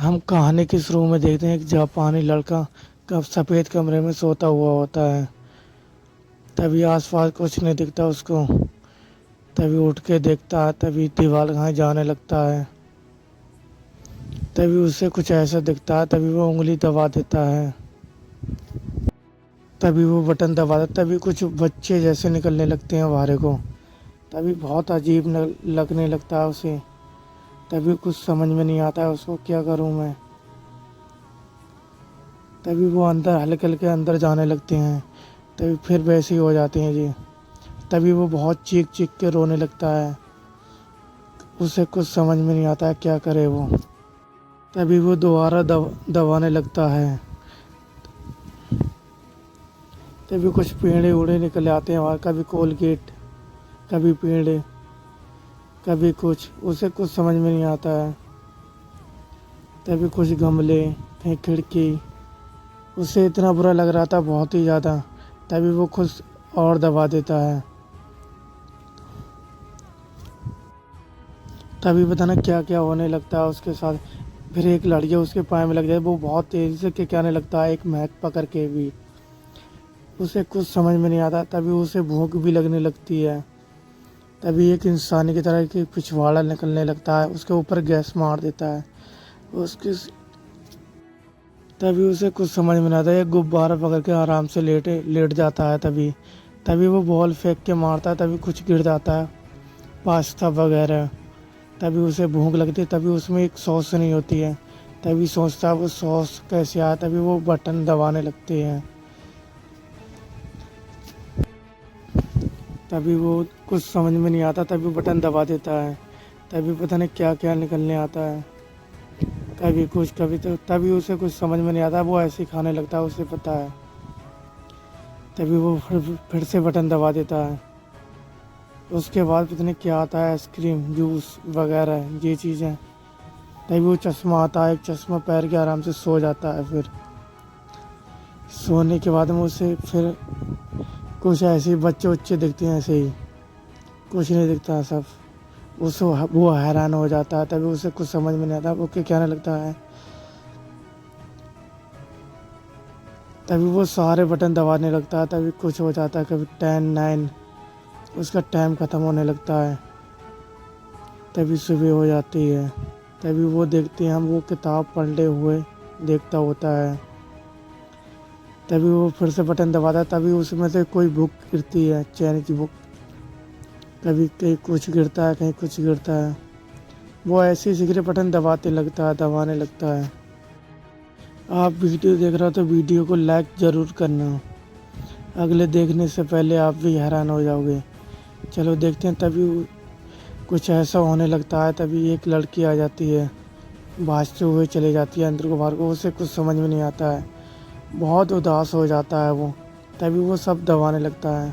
ہم کہانی کے شروع میں دیکھتے ہیں ایک جاپانی لڑکا سفید کمرے میں سوتا ہوا ہوتا ہے۔ تبھی آس پاس کچھ نہیں دکھتا اس کو، تبھی اٹھ کے دیکھتا ہے، تبھی دیوار کہاں جانے لگتا ہے، تبھی اسے کچھ ایسا دکھتا ہے، تبھی وہ انگلی دبا دیتا ہے، تبھی وہ بٹن دبا دیتا ہے، تبھی کچھ بچے جیسے نکلنے لگتے ہیں باہر کو، تبھی بہت عجیب لگنے لگتا ہے اسے، تبھی کچھ سمجھ میں نہیں آتا ہے اس کو کیا کروں میں، تبھی وہ اندر ہلکے ہلکے اندر جانے لگتے ہیں، تبھی پھر ویسے ہی ہو جاتے ہیں جی، تبھی وہ بہت چیخ چیخ کے رونے لگتا ہے، اسے کچھ سمجھ میں نہیں آتا ہے کیا کرے وہ، تبھی وہ دوبارہ دبانے لگتا ہے، تبھی کچھ پیڑے اڑے نکل آتے ہیں وہاں، کبھی کولگیٹ، کبھی پیڑے، کبھی کچھ، اسے کچھ سمجھ میں نہیں آتا ہے، تبھی کچھ گملے، کہیں کھڑکی، اسے اتنا برا لگ رہا تھا بہت ہی زیادہ، تبھی وہ خود اور دبا دیتا ہے، تبھی پتہ نہیں کیا کیا ہونے لگتا ہے اس کے ساتھ، پھر ایک لڑکی اس کے پائے میں لگ جائے، وہ بہت تیزی سے کہنے لگتا ہے ایک مہک پکڑ کے بھی، اسے کچھ سمجھ میں نہیں آتا، تبھی اسے بھوک بھی لگنے لگتی ہے، تبھی ایک انسانی کی طرح کی پچھواڑا نکلنے لگتا ہے، اس کے اوپر گیس مار دیتا ہے، تبھی اسے کچھ سمجھ میں نہیں آتا، ایک غبارہ پکڑ کے آرام سے لیٹ جاتا ہے، تبھی وہ بال پھینک کے مارتا ہے، تبھی کچھ گر جاتا ہے، پاستا وغیرہ، تبھی اسے بھوک لگتی ہے، تبھی اس میں ایک سوس نہیں ہوتی ہے، تبھی سوچتا ہے وہ سوس کیسے آیا، تبھی وہ بٹن دبانے لگتے ہیں، تبھی وہ کچھ سمجھ میں نہیں آتا، تبھی بٹن دبا دیتا ہے، تبھی پتہ نہیں کیا کیا نکلنے آتا ہے، کبھی کچھ کبھی تو، تبھی اسے کچھ سمجھ میں نہیں آتا، وہ ایسے ہی کھانے لگتا ہے، اسے پتہ ہے، تبھی وہ پھر سے بٹن دبا دیتا ہے، اس کے بعد پتہ نہیں کیا آتا ہے، آئس کریم، جوس وغیرہ یہ چیزیں، تبھی وہ چشمہ آتا ہے، ایک چشمہ پہن کے آرام سے سو جاتا ہے، پھر سونے کے بعد میں اسے پھر کچھ ایسے ہی بچے دکھتے ہیں، ایسے ہی کچھ نہیں دکھتا سب، وہ حیران ہو جاتا ہے، تبھی اسے کچھ سمجھ میں نہیں آتا، وہ کہنے لگتا ہے، تبھی وہ سارے بٹن دبانے لگتا ہے، تبھی کچھ ہو جاتا ہے، کبھی 10 9 اس کا ٹائم ختم ہونے لگتا ہے، تبھی صبح ہو جاتی ہے، تبھی وہ دیکھتے ہیں ہم، وہ کتاب پڑھتے ہوئے دیکھتا ہوتا ہے، تبھی وہ پھر سے بٹن دباتا ہے، تبھی اس میں سے کوئی بک گرتی ہے، چین کی بک، کبھی کہیں کچھ گرتا ہے، کہیں کچھ گرتا ہے، وہ ایسے ہی سگرے بٹن دبانے لگتا ہے، آپ ویڈیو دیکھ رہے ہو تو ویڈیو کو لائک ضرور کرنا، اگلے دیکھنے سے پہلے آپ بھی حیران ہو جاؤ گے، چلو دیکھتے ہیں، تبھی کچھ ایسا ہونے لگتا ہے، تبھی ایک لڑکی آ جاتی ہے، بھاگتے ہوئے چلے جاتی ہے اندر کو باہر کو، اسے کچھ سمجھ میں نہیں آتا ہے، بہت اداس ہو جاتا ہے وہ، تبھی وہ سب دبانے لگتا ہے،